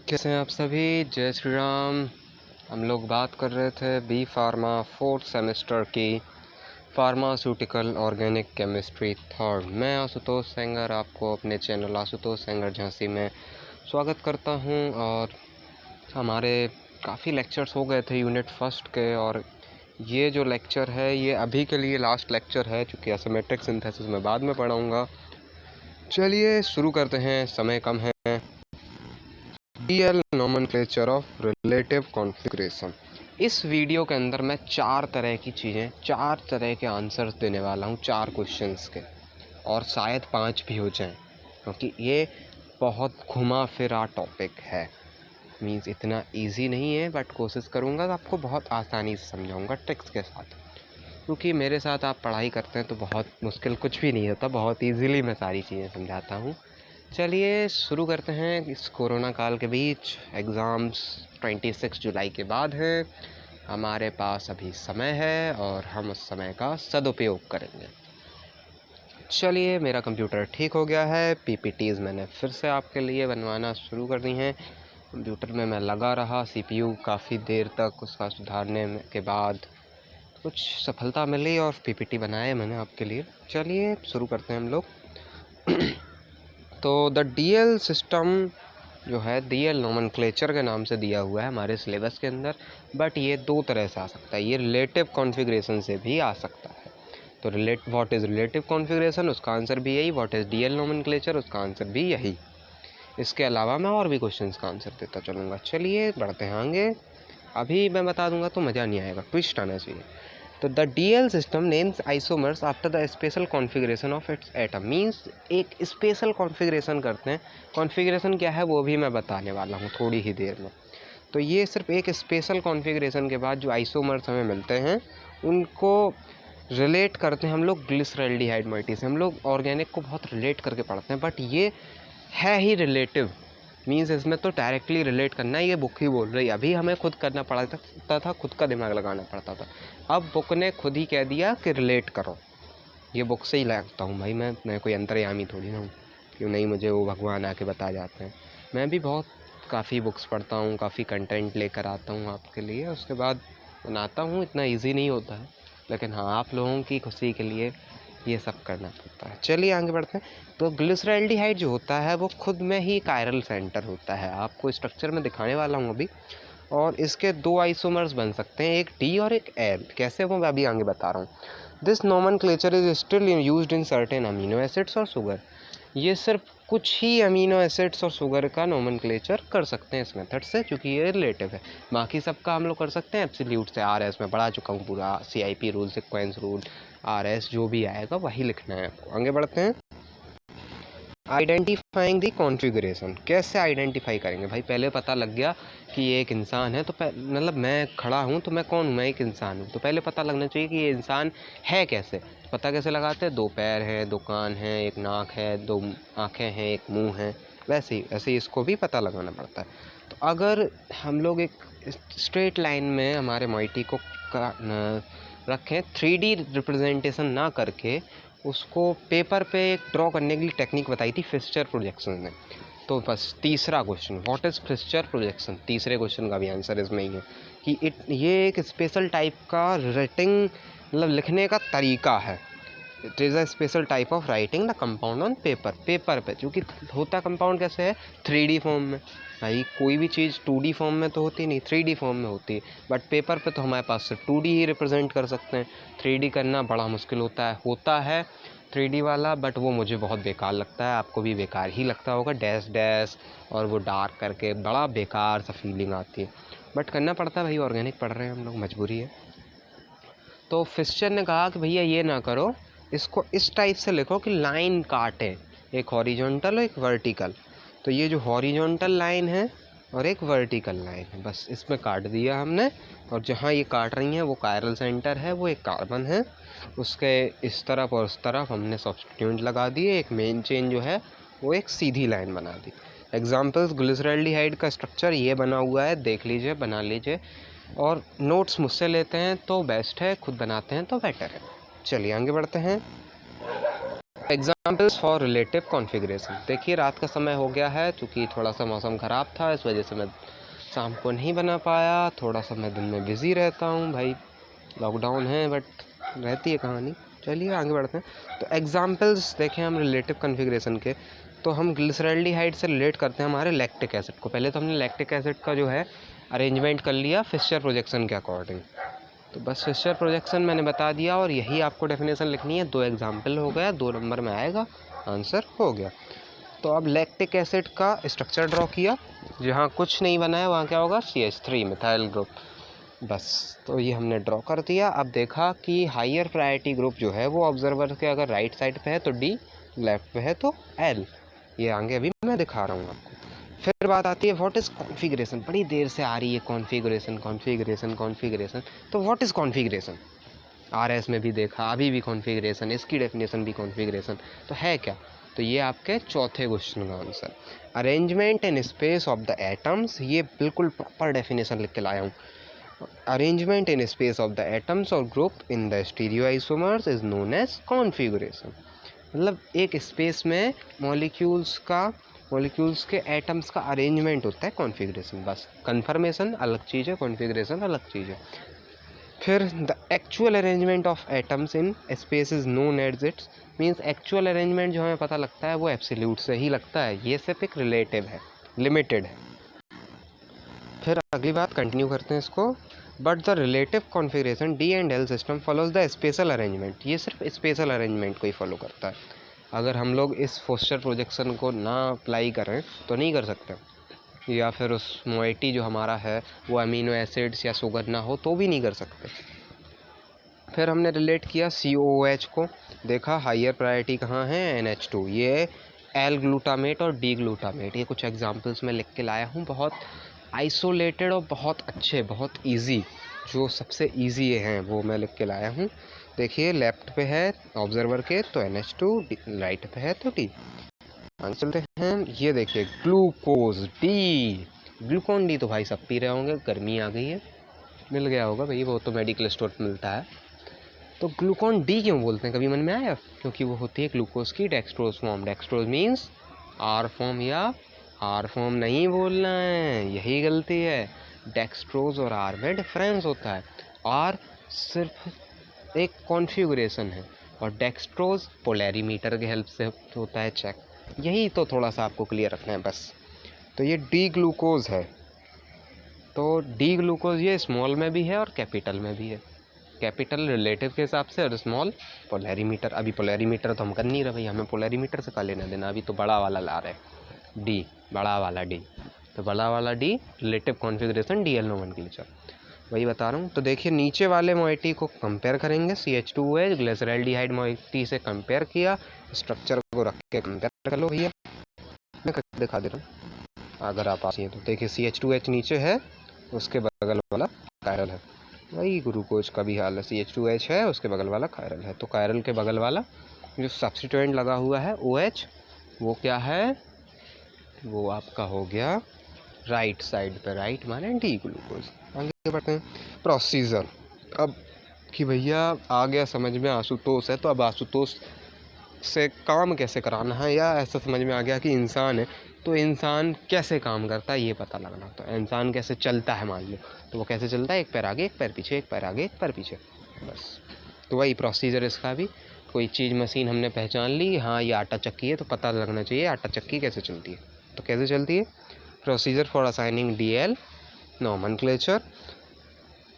कैसे हैं आप सभी। जय श्री राम। हम लोग बात कर रहे थे बी फार्मा 4th सेमेस्टर की फार्मास्यूटिकल ऑर्गेनिक केमिस्ट्री थर्ड। मैं आशुतोष सेंगर आपको अपने चैनल आशुतोष सेंगर झांसी में स्वागत करता हूं। और हमारे काफ़ी लेक्चर्स हो गए थे यूनिट फर्स्ट के, और ये जो लेक्चर है ये अभी के लिए लास्ट लेक्चर है, चूँकि एसिमेट्रिक सिंथेसिस में बाद में पढ़ाऊँगा। चलिए शुरू करते हैं, समय कम है। DL nomenclature of relative configuration. इस वीडियो के अंदर मैं 4 तरह की चीज़ें, 4 तरह के आंसर्स देने वाला हूँ 4 क्वेश्चंस के, और शायद 5 भी हो जाएं, क्योंकि ये बहुत घुमा फिरा टॉपिक है। मीन्स इतना इजी नहीं है, बट कोशिश करूँगा तो आपको बहुत आसानी से समझाऊँगा ट्रिक्स के साथ, क्योंकि मेरे साथ आप पढ़ाई करते हैं तो बहुत मुश्किल कुछ भी नहीं होता, बहुत ईजीली मैं सारी चीज़ें समझाता हूँ। चलिए शुरू करते हैं। इस कोरोना काल के बीच एग्ज़ाम्स 26 जुलाई के बाद हैं। हमारे पास अभी समय है और हम उस समय का सदुपयोग करेंगे। चलिए, मेरा कंप्यूटर ठीक हो गया है। PPTs मैंने फिर से आपके लिए बनवाना शुरू कर दी हैं। कंप्यूटर में मैं लगा रहा, CPU काफ़ी देर तक उसका सुधारने के बाद कुछ सफलता मिली और PPT बनाए मैंने आपके लिए। चलिए शुरू करते हैं हम लोग। तो द DL सिस्टम जो है, DL नोमेनक्लेचर के नाम से दिया हुआ है हमारे सिलेबस के अंदर, बट ये 2 तरह से आ सकता है। ये रिलेटिव कॉन्फ़िगरेशन से भी आ सकता है। तो व्हाट इज़ रिलेटिव कॉन्फ़िगरेशन, उसका आंसर भी यही। व्हाट इज़ DL नोमेनक्लेचर, उसका आंसर भी यही। इसके अलावा मैं और भी क्वेश्चंस का आंसर देता चलूँगा। चलिए बढ़ते हैं आगे। अभी मैं बता दूंगा तो मज़ा नहीं आएगा, ट्विस्ट आना चाहिए। तो the DL system names isomers after the special configuration of its atom. Means एक स्पेशल कॉन्फ़िगरेशन करते हैं। कॉन्फ़िगरेशन क्या है वो भी मैं बताने वाला हूँ थोड़ी ही देर में। तो ये सिर्फ एक स्पेशल कॉन्फ़िगरेशन के बाद जो आइसोमर्स हमें मिलते हैं उनको रिलेट करते हैं हम लोग ग्लिसरॉल्डिहाइड मॉइटी से। हम लोग ऑर्गेनिक को बहुत रिलेट करके पढ़ते हैं, बट ये है ही रिलेटिव। मीन्स इसमें तो डायरेक्टली रिलेट करना है, ये बुक ही बोल रही है। अभी हमें खुद करना पड़ता था, खुद का दिमाग लगाना पड़ता था। अब बुक ने खुद ही कह दिया कि रिलेट करो। ये बुक से ही लगता हूँ भाई, मैं कोई अंतर्यामी थोड़ी ना हूँ, क्यों नहीं मुझे वो भगवान आके बता जाते हैं। मैं भी बहुत काफ़ी बुक्स पढ़ता हूँ, काफ़ी कंटेंट लेकर आता हूँ आपके लिए, उसके बाद बनाता हूँ। इतना ईजी नहीं होता है, लेकिन हाँ, आप लोगों की खुशी के लिए ये सब करना पड़ता है। चलिए आगे बढ़ते हैं। तो ग्लिसरॉल्डिहाइड जो होता है वो खुद में ही कायरल सेंटर होता है, आपको स्ट्रक्चर में दिखाने वाला हूँ अभी। और इसके 2 आइसोमर्स बन सकते हैं, एक D और एक L। कैसे वो मैं अभी आगे बता रहा हूँ। This nomenclature is still used in certain amino acids और शुगर। ये सिर्फ कुछ ही अमीनो एसिड्स और शुगर का नोमेनक्लेचर कर सकते हैं इस मेथड से, क्योंकि ये रिलेटिव है। बाकी सबका हम लोग कर सकते हैं एब्सोल्यूट से। RS में पढ़ा चुका हूँ पूरा, CIP rule, sequence rule, RS जो भी आएगा वही लिखना है आपको। आगे बढ़ते हैं। आइडेंटिफाइंग दी कॉन्फ़िगरेशन। कैसे आइडेंटिफाई करेंगे भाई? पहले पता लग गया कि ये एक इंसान है, तो मतलब मैं खड़ा हूँ तो मैं कौन हूँ? मैं एक इंसान हूँ। तो पहले पता लगना चाहिए कि ये इंसान है कैसे। पता कैसे लगाते हैं? 2 पैर हैं, 2 कान हैं, 1 नाक है, 2 आँखें हैं, 1 मुँह है। वैसे ही इसको भी पता लगाना पड़ता है। तो अगर हम लोग एक स्ट्रेट लाइन में हमारे मॉइटी को रखें, 3D रिप्रेजेंटेशन ना करके उसको पेपर पे ड्रॉ करने के लिए टेक्निक बताई थी फिस्चर प्रोजेक्शन ने। तो बस तीसरा क्वेश्चन, व्हाट इज़ फिस्चर प्रोजेक्शन, तीसरे क्वेश्चन का भी आंसर इसमें ही है कि ये एक स्पेशल टाइप का राइटिंग, मतलब लिखने का तरीका है। It is a special type of writing the compound on paper पे। क्योंकि होता कंपाउंड कैसे है? 3D फॉर्म में। भाई कोई भी चीज़ 2D फॉर्म में तो होती नहीं, 3D फॉर्म में होती है। बट पेपर पे तो हमारे पास सिर्फ 2D ही रिप्रेजेंट कर सकते हैं। 3D करना बड़ा मुश्किल होता है 3D वाला, बट वो मुझे बहुत बेकार लगता है। आपको भी बेकार ही लगता होगा, डैश डैश और वो डार्क करके बड़ा बेकार सा फीलिंग आती है, बट करना पड़ता है भाई, ऑर्गेनिक पढ़ रहे हैं हम लोग, मजबूरी है। तो फिस्चर ने कहा कि भैया ये ना करो, इसको इस टाइप से लिखो कि लाइन काटे, एक हॉरिजॉन्टल और एक वर्टिकल। तो ये जो हॉरिजॉन्टल लाइन है और एक वर्टिकल लाइन है, बस इसमें काट दिया हमने। और जहाँ ये काट रही हैं वो कायरल सेंटर है, वो एक कार्बन है। उसके इस तरफ और उस तरफ हमने सब्स्टिट्यूएंट लगा दिए। एक मेन चेन जो है वो एक सीधी लाइन बना दी। एग्जाम्पल्स, ग्लिसरॉल्डिहाइड का स्ट्रक्चर ये बना हुआ है, देख लीजिए, बना लीजिए। और नोट्स मुझसे लेते हैं तो बेस्ट है, खुद बनाते हैं तो बेटर है। चलिए आगे बढ़ते हैं। Examples for relative configuration. देखिए रात का समय हो गया है, चूँकि थोड़ा सा मौसम ख़राब था, इस वजह से मैं शाम को नहीं बना पाया। थोड़ा सा मैं दिन में बिज़ी रहता हूँ भाई, लॉकडाउन है बट रहती है कहानी। चलिए आगे बढ़ते हैं। तो एग्जाम्पल्स देखें हम रिलेटिव कॉन्फ़िगरेशन के, तो हम ग्लिसरॉल्डिहाइड से रिलेट करते हैं हमारे लैक्टिक एसिड को। पहले तो हमने लैक्टिक एसिड का जो है अरेंजमेंट कर लिया फिशर प्रोजेक्शन के अकॉर्डिंग। तो बस फिशर प्रोजेक्शन मैंने बता दिया और यही आपको डेफिनेशन लिखनी है। 2 एग्जाम्पल हो गया, 2 नंबर में आएगा, आंसर हो गया। तो अब लैक्टिक एसिड का स्ट्रक्चर ड्रॉ किया, जहाँ कुछ नहीं बना है वहाँ क्या होगा, CH3 मिथाइल ग्रुप। बस तो ये हमने ड्रॉ कर दिया। अब देखा कि हायर प्रायोरिटी ग्रुप जो है वो ऑब्जर्वर के अगर राइट साइड पे है तो D, लेफ्ट पे है तो L। ये आगे अभी मैं दिखा रहा हूँ आपको। फिर बात आती है व्हाट इज़ कॉन्फ़िगरेशन। बड़ी देर से आ रही है कॉन्फ़िगरेशन कॉन्फ़िगरेशन कॉन्फ़िगरेशन। तो व्हाट इज़ कॉन्फ़िगरेशन, RS में भी देखा, अभी भी कॉन्फ़िगरेशन, इसकी डेफिनेशन भी कॉन्फ़िगरेशन। तो है क्या, तो ये आपके चौथे क्वेश्चन का answer. Arrangement in space of the atoms, ये बिल्कुल प्रॉपर डेफिनेशन लिख के लाया हूँ। Arrangement in space of the atoms और group in the stereoisomers is known as configuration. मतलब एक स्पेस में मॉलिक्यूल्स के एटम्स का अरेंजमेंट होता है कॉन्फ़िगरेशन। बस कन्फर्मेशन अलग चीज़ है, कॉन्फ़िगरेशन अलग चीज़ है। फिर the actual arrangement of atoms in space is known as its, means actual arrangement जो हमें पता लगता है वो एब्सोल्यूट से ही लगता है, ये सिर्फ एक रिलेटिव है, लिमिटेड है। फिर अगली बात कंटिन्यू करते हैं इसको। But the relative configuration D and L system follows the special arrangement, ये सिर्फ स्पेशल अरेंजमेंट को ही फॉलो करता है। अगर हम लोग इस फोस्टर प्रोजेक्शन को ना अप्लाई करें तो नहीं कर सकते, या फिर उस मोइटी जो हमारा है वो अमीनो एसिड्स या शुगर ना हो तो भी नहीं कर सकते। फिर हमने रिलेट किया COOH को, देखा हायर प्रायोरिटी कहाँ है, NH2, ये L ग्लूटामेट और D ग्लूटामेट। ये कुछ एग्जांपल्स मैं लिख के लाया हूँ, बहुत आइसोलेटेड और बहुत अच्छे, बहुत इजी, जो सबसे इजी हैं वो मैं लिख के लाया हूँ। देखिए लेफ्ट पे है ऑब्जर्वर के तो NH2, राइट पे है तो D। आगे चलते हैं, ये देखिए ग्लूकोज D, ग्लूकॉन D तो भाई सब पी रहे होंगे, गर्मी आ गई है, मिल गया होगा भाई, वो तो मेडिकल स्टोर पर मिलता है। तो ग्लूकॉन D क्यों बोलते हैं, कभी मन में आया? क्योंकि वो होती है ग्लूकोज की dextrose form. Dextrose means R form, या R फॉर्म नहीं बोलना है, यही गलती है। डेक्सट्रोज और R में डिफरेंस होता है। R सिर्फ एक कॉन्फ़िगरेशन है और डेक्सट्रोज पोलैरीमीटर के हेल्प से होता है चेक। यही तो थोड़ा सा आपको क्लियर रखना है बस। तो ये D ग्लूकोज है। तो D ग्लूकोज ये स्मॉल में भी है और कैपिटल में भी है। कैपिटल रिलेटिव के हिसाब से और स्मॉल पोलैरीमीटर। अभी पोलैरीमीटर तो हम कर नहीं रहे भाई, हमें पोलैरीमीटर से का लेना देना, अभी तो बड़ा वाला ला रहे हैं D, बड़ा वाला D। तो बड़ा वाला D relative configuration DL nomenclature, वही बता रहा हूँ। तो देखिए नीचे वाले मोइटी को कंपेयर करेंगे, CH2OH ग्लिसरॉल्डिहाइड मोइटी से कंपेयर किया, स्ट्रक्चर को रख के कंपेयर कर लो भैया, मैं करके दिखा दे रहा हूँ अगर आप आती हैं तो। देखिए CH2H नीचे है, उसके बगल वाला कायरल है, वही ग्लूकोज का भी हाल है, CH2H है, उसके बगल वाला कायरल है। तो कायरल के बगल वाला जो सब्स्टिट्यूएंट लगा हुआ है OH, वो क्या है, वो आपका हो गया राइट साइड पे, राइट माने D ग्लूकोज। आगे बढ़ते हैं प्रोसीजर। अब कि भैया आ गया समझ में आशुतोष है, तो अब आशुतोष से काम कैसे कराना है, या ऐसा समझ में आ गया कि इंसान है तो इंसान कैसे काम करता है ये पता लगना। तो इंसान कैसे चलता है मान लो, तो वो कैसे चलता है, एक पैर आगे एक पैर पीछे, एक पैर आगे एक पैर पीछे, बस। तो वही प्रोसीजर इसका भी। कोई चीज़ मशीन हमने पहचान ली, हाँ ये आटा चक्की है, तो पता लगना चाहिए आटा चक्की कैसे चलती है। तो कैसे चलती है, procedure for assigning DL nomenclature,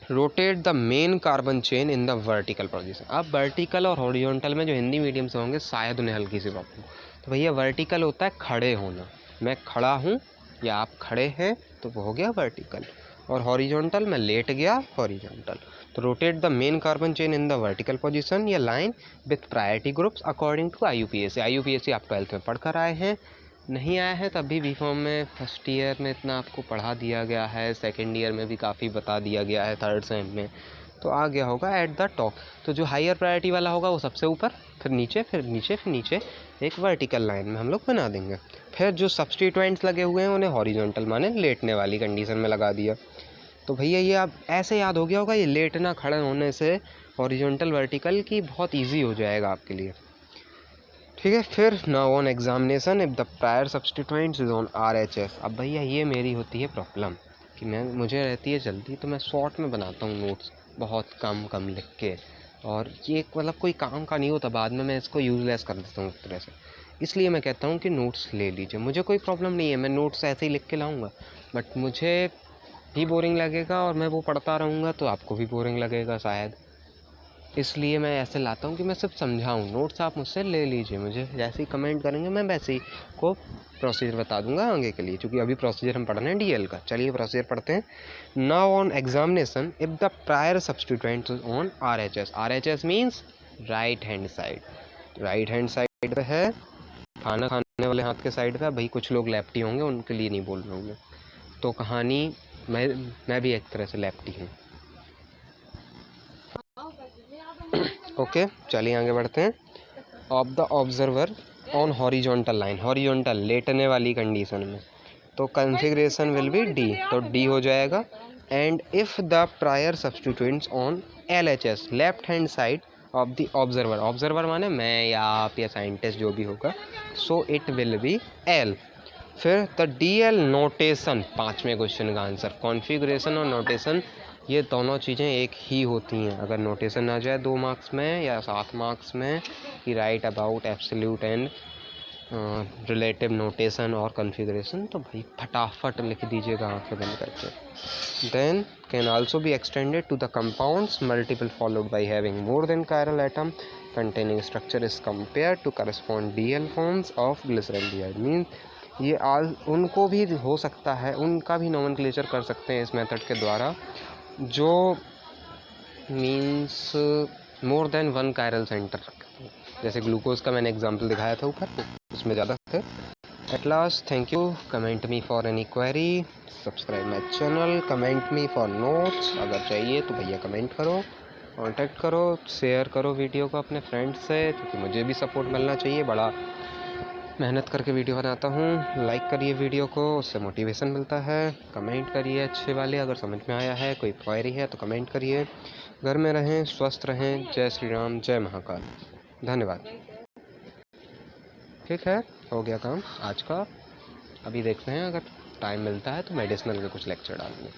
rotate the main carbon chain in the vertical position. अब वर्टिकल और हॉरिजॉन्टल में जो हिंदी मीडियम से होंगे शायद उन्हें हल्की सी प्रॉब्लम। तो भैया वर्टिकल होता है खड़े होना, मैं खड़ा हूँ या आप खड़े हैं तो वो हो गया वर्टिकल, और हॉरिजॉन्टल मैं लेट गया हॉरिजॉन्टल। तो rotate the main carbon chain in the vertical position या line with priority groups according to IUPAC। IUPAC आप 12th में पढ़ कर आए हैं, नहीं आया है तब भी बी फॉर्म में फर्स्ट ईयर में इतना आपको पढ़ा दिया गया है, सेकंड ईयर में भी काफ़ी बता दिया गया है, थर्ड सेम में तो आ गया होगा एट द टॉप। तो जो हायर प्रायोरिटी वाला होगा वो सबसे ऊपर, फिर नीचे फिर नीचे फिर नीचे, एक वर्टिकल लाइन में हम लोग बना देंगे। फिर जो सब्स्टिट्यूएंट्स लगे हुए हैं उन्हें हॉरिजॉन्टल माने लेटने वाली कंडीशन में लगा दिया। तो भैया ये आप ऐसे याद हो गया होगा, ये लेटना खड़े होने से हॉरिजॉन्टल वर्टिकल की बहुत ईजी हो जाएगा आपके लिए। ठीक है। फिर now on examination if the prior substituents is on RHS। अब भैया ये मेरी होती है प्रॉब्लम कि मुझे रहती है जल्दी, तो मैं शॉर्ट में बनाता हूँ नोट्स, बहुत कम कम लिख के, और ये मतलब कोई काम का नहीं होता, बाद में मैं इसको यूज़लेस कर देता हूँ एक तरह से। इसलिए मैं कहता हूँ कि नोट्स ले लीजिए, मुझे कोई प्रॉब्लम नहीं है, मैं नोट्स ऐसे ही लिख के लाऊँगा, बट मुझे भी बोरिंग लगेगा और मैं वो पढ़ता रहूँगा तो आपको भी बोरिंग लगेगा शायद। इसलिए मैं ऐसे लाता हूँ कि मैं सिर्फ समझाऊँ। नोट्स आप मुझसे ले लीजिए, मुझे जैसे ही कमेंट करेंगे मैं वैसे ही को प्रोसीजर बता दूंगा आगे के लिए, क्योंकि अभी प्रोसीजर हम पढ़ रहे हैं DL का। चलिए प्रोसीजर पढ़ते हैं। Now on examination if the prior substituent on RHS means right hand side, right hand side पे है, खाना खाने वाले हाथ के साइड पे। भाई कुछ लोग लेफ्टी होंगे, उनके लिए नहीं बोल रहा हूँ मैं, तो कहानी मैं भी एक तरह से लेफ्टी हूँ। ओके चलिए आगे बढ़ते हैं। Of the observer on horizontal line, horizontal लेटने वाली कंडीशन में, तो कॉन्फ़िगरेशन विल बी D, तो D हो जाएगा। And if the prior substituents on LHS left hand side of the observer, observer माने मैं या आप या साइंटिस्ट जो भी होगा, so it will be L। फिर द DL नोटेशन, पाँचवें क्वेश्चन का आंसर। कॉन्फ़िगरेशन और नोटेशन ये दोनों चीज़ें एक ही होती हैं। अगर नोटेशन आ जाए 2 मार्क्स में या 7 मार्क्स में कि write about absolute and relative notation और कॉन्फ़िगरेशन, तो भाई फटाफट लिख दीजिएगा आंखें बंद करके। Then can also be extended to the compounds multiple followed by having more than chiral atom containing structure is compared to correspond DL forms of glyceraldehyde। Means ये उनको भी हो सकता है, उनका भी नोमेनक्लेचर कर सकते हैं इस मेथड के द्वारा, जो means more than 1 chiral centre रखते हैं। जैसे ग्लूकोज का मैंने एग्जांपल दिखाया था ऊपर, उसमें ज़्यादा थे। At last thank you, comment me for any query, subscribe my channel, comment me for notes. अगर चाहिए तो भैया कमेंट करो, कांटेक्ट करो, शेयर करो वीडियो को अपने फ्रेंड्स से, क्योंकि मुझे भी सपोर्ट मिलना चाहिए। बड़ा मेहनत करके वीडियो बनाता हूँ। लाइक करिए वीडियो को, उससे मोटिवेशन मिलता है। कमेंट करिए अच्छे वाले, अगर समझ में आया है, कोई क्वेरी है तो कमेंट करिए। घर में रहें, स्वस्थ रहें। जय श्री राम, जय महाकाल। धन्यवाद। ठीक है, हो गया काम आज का। अभी देखते हैं, अगर टाइम मिलता है तो मेडिसिनल के कुछ लेक्चर डालेंगे।